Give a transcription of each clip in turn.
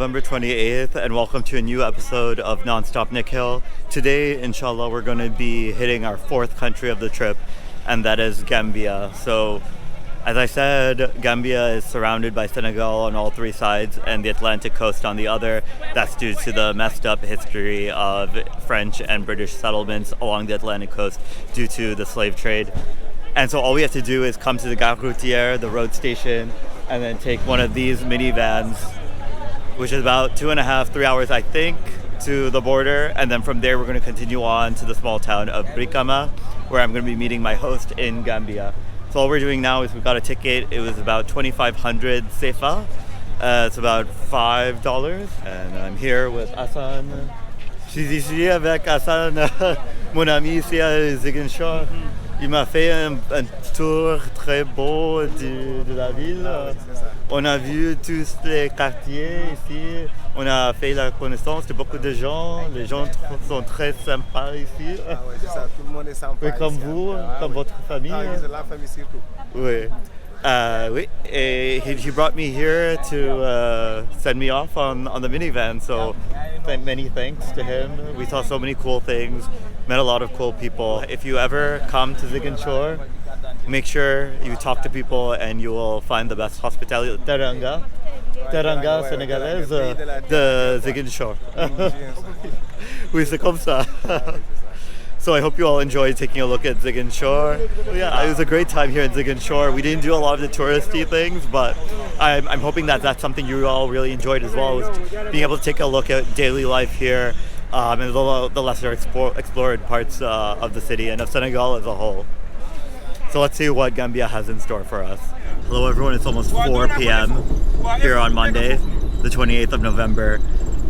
November 28th, and welcome to a new episode of Nonstop Nikhil. Today, inshallah, we're going to be hitting our fourth country of the trip, and that is Gambia. So, as I said, Gambia is surrounded by Senegal on all three sides and the Atlantic coast on the other. That's due to the messed up history of French and British settlements along the Atlantic coast due to the slave trade. And so all we have to do is come to the Gare Routière, the road station, and then take one of these minivans, which is about 2.5-3 hours, I think, to the border. And then from there, we're going to continue on to the small town of Brikama, where I'm going to be meeting my host in Gambia. So all we're doing now is we got a ticket. It was about 2,500 CFA. It's about $5. And I'm here with Hassan. Je suis ici avec Hassan, mon ami ici à Ziguinchor. Il m'a fait un tour très beau de la ville. On a vu tous les quartiers ici. On a fait la connaissance de beaucoup de gens. Les gens sont très sympas ici. Ah ouais, c'est ça. Tout le monde est sympa. Oui, comme ici, vous, comme votre famille. Ah, oui, c'est la famille surtout. Oui. Oui. He brought me here to send me off on the minivan. So many thanks to him. We saw so many cool things. Met a lot of cool people. If you ever come to Ziguinchor, make sure you talk to people and you will find the best hospitality. Teranga sénégalaise de Ziguinchor. Oui, c'est comme ça. So I hope you all enjoyed taking a look at Ziguinchor. Yeah, it was a great time here in Ziguinchor. We didn't do a lot of the touristy things, but I'm hoping that that's something you all really enjoyed as well, was being able to take a look at daily life here. And the lesser explored parts of the city and of Senegal as a whole. So let's see what Gambia has in store for us. Hello everyone, it's almost 4 p.m. here on Monday, the 28th of November.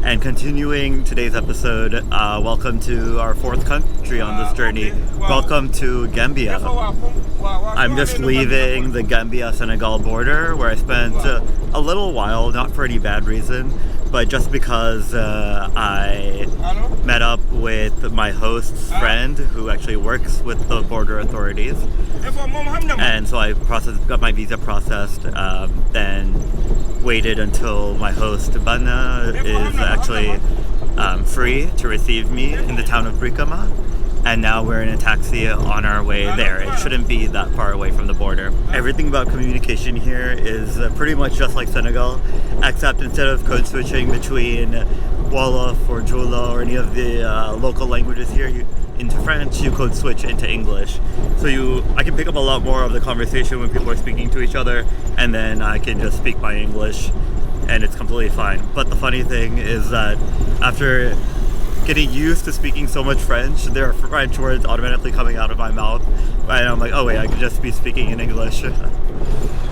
And continuing today's episode, welcome to our fourth country on this journey. Welcome to Gambia. I'm just leaving the Gambia-Senegal border, where I spent a little while, not for any bad reason, but just because I met up with my host's friend who actually works with the border authorities. And so I got my visa processed, then waited until my host Bana is actually free to receive me in the town of Brikama. And now we're in a taxi on our way there. It shouldn't be that far away from the border. Everything about communication here is pretty much just like Senegal, except instead of code switching between Wolof or Jula or any of the local languages here into French, you code switch into English. So I can pick up a lot more of the conversation when people are speaking to each other, and then I can just speak my English, and it's completely fine. But the funny thing is that after getting used to speaking so much French, there are French words automatically coming out of my mouth, and I'm like, oh wait, I could just be speaking in English.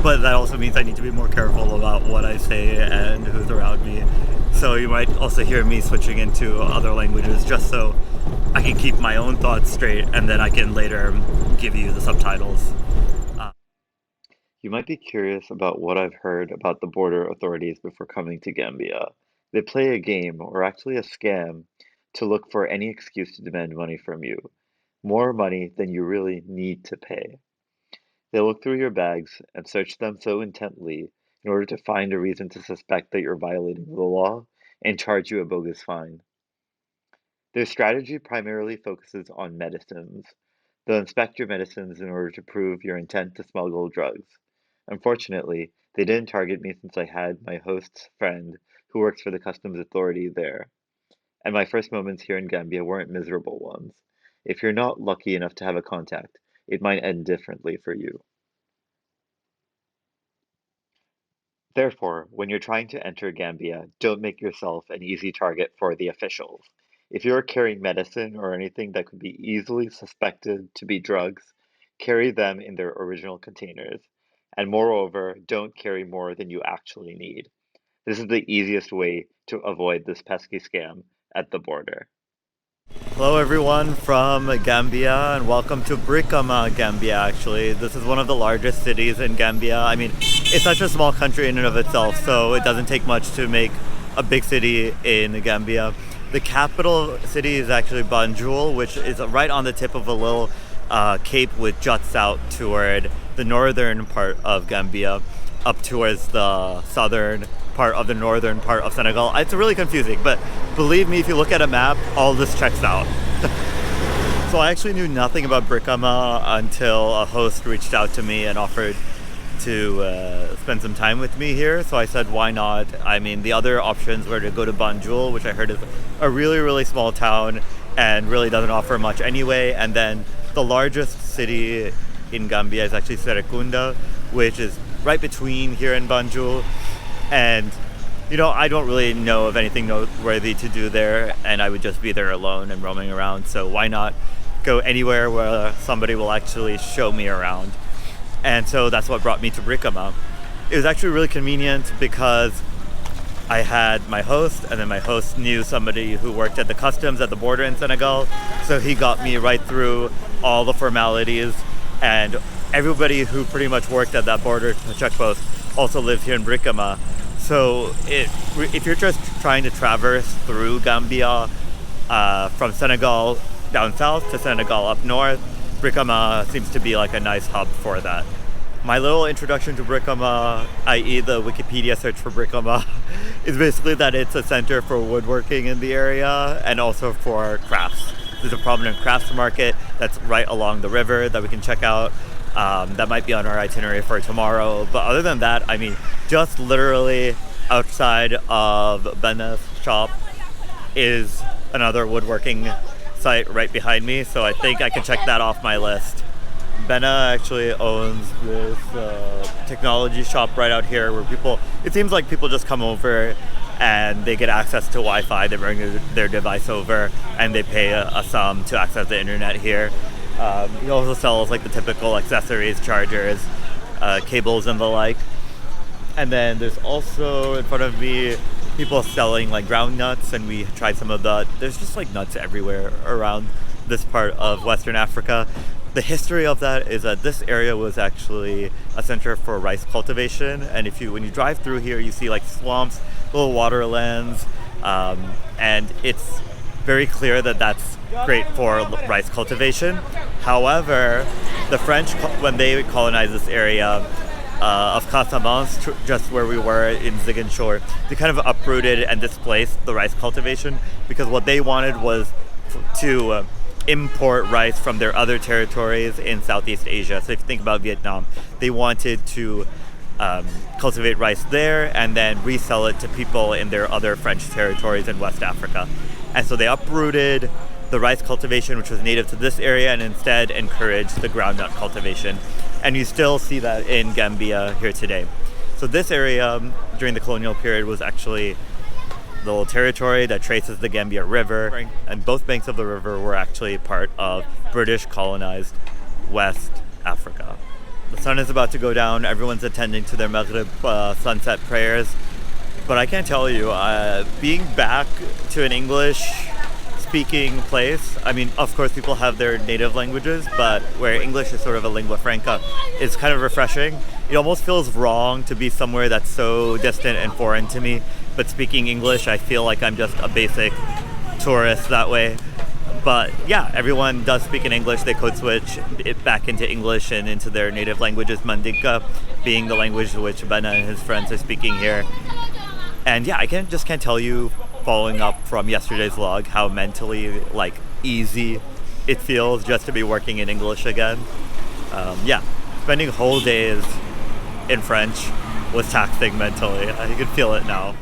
But that also means I need to be more careful about what I say and who's around me. So you might also hear me switching into other languages just so I can keep my own thoughts straight, and then I can later give you the subtitles. You might be curious about what I've heard about the border authorities before coming to Gambia. They play a game, or actually a scam, to look for any excuse to demand money from you. More money than you really need to pay. They look through your bags and search them so intently in order to find a reason to suspect that you're violating the law and charge you a bogus fine. Their strategy primarily focuses on medicines. They'll inspect your medicines in order to prove your intent to smuggle drugs. Unfortunately, they didn't target me since I had my host's friend who works for the customs authority there. And my first moments here in Gambia weren't miserable ones. If you're not lucky enough to have a contact, it might end differently for you. Therefore, when you're trying to enter Gambia, don't make yourself an easy target for the officials. If you're carrying medicine or anything that could be easily suspected to be drugs, carry them in their original containers. And moreover, don't carry more than you actually need. This is the easiest way to avoid this pesky scam at the border. Hello everyone from Gambia, and welcome to Brikama, Gambia actually. This is one of the largest cities in Gambia. I mean, it's such a small country in and of itself, so it doesn't take much to make a big city in Gambia. The capital city is actually Banjul, which is right on the tip of a little cape which juts out toward the northern part of Gambia, up towards the southern part of the northern part of Senegal. It's really confusing, but believe me, if you look at a map, all this checks out. So I actually knew nothing about Brikama until a host reached out to me and offered to spend some time with me here. So I said, why not? I mean, the other options were to go to Banjul, which I heard is a really, really small town and really doesn't offer much anyway. And then the largest city in Gambia is actually Serekunda, which is right between here and Banjul. And, you know, I don't really know of anything noteworthy to do there, and I would just be there alone and roaming around. So why not go anywhere where somebody will actually show me around? And so that's what brought me to Brikama. It was actually really convenient because I had my host, and then my host knew somebody who worked at the customs at the border in Senegal. So he got me right through all the formalities, and everybody who pretty much worked at that border checkpost also lives here in Brikama. So if you're just trying to traverse through Gambia from Senegal down south to Senegal up north, Brikama seems to be like a nice hub for that. My little introduction to Brikama, i.e. the Wikipedia search for Brikama, is basically that it's a center for woodworking in the area and also for crafts. There's a prominent crafts market that's right along the river that we can check out. That might be on our itinerary for tomorrow. But other than that, I mean, just literally outside of Bena's shop is another woodworking site right behind me, so I think I can check that off my list. Bena actually owns this technology shop right out here where it seems like people just come over and they get access to Wi-Fi, they bring their device over and they pay a sum to access the internet here. He also sells like the typical accessories, chargers, cables and the like. And then there's also in front of me people selling like ground nuts, and we tried some of there's just like nuts everywhere around this part of Western Africa. The history of that is that this area was actually a center for rice cultivation, and when you drive through here, you see like swamps, little waterlands, and it's very clear that that's great for rice cultivation. However, the French, when they colonized this area of Casamance, just where we were in Ziguinchor, they kind of uprooted and displaced the rice cultivation because what they wanted was to import rice from their other territories in Southeast Asia. So if you think about Vietnam, they wanted to cultivate rice there and then resell it to people in their other French territories in West Africa. And so they uprooted the rice cultivation, which was native to this area, and instead encouraged the groundnut cultivation. And you still see that in Gambia here today. So this area during the colonial period was actually the little territory that traces the Gambia River, and both banks of the river were actually part of British colonized West Africa. The sun is about to go down. Everyone's attending to their Maghrib sunset prayers. But I can't tell you, being back to an English-speaking place, I mean, of course, people have their native languages, but where English is sort of a lingua franca, it's kind of refreshing. It almost feels wrong to be somewhere that's so distant and foreign to me, but speaking English, I feel like I'm just a basic tourist that way. But yeah, everyone does speak in English. They code switch it back into English and into their native languages, Mandinka being the language which Bena and his friends are speaking here. And yeah, I can't tell you, following up from yesterday's vlog, how mentally easy it feels just to be working in English again. Yeah, spending whole days in French was taxing mentally. I can feel it now.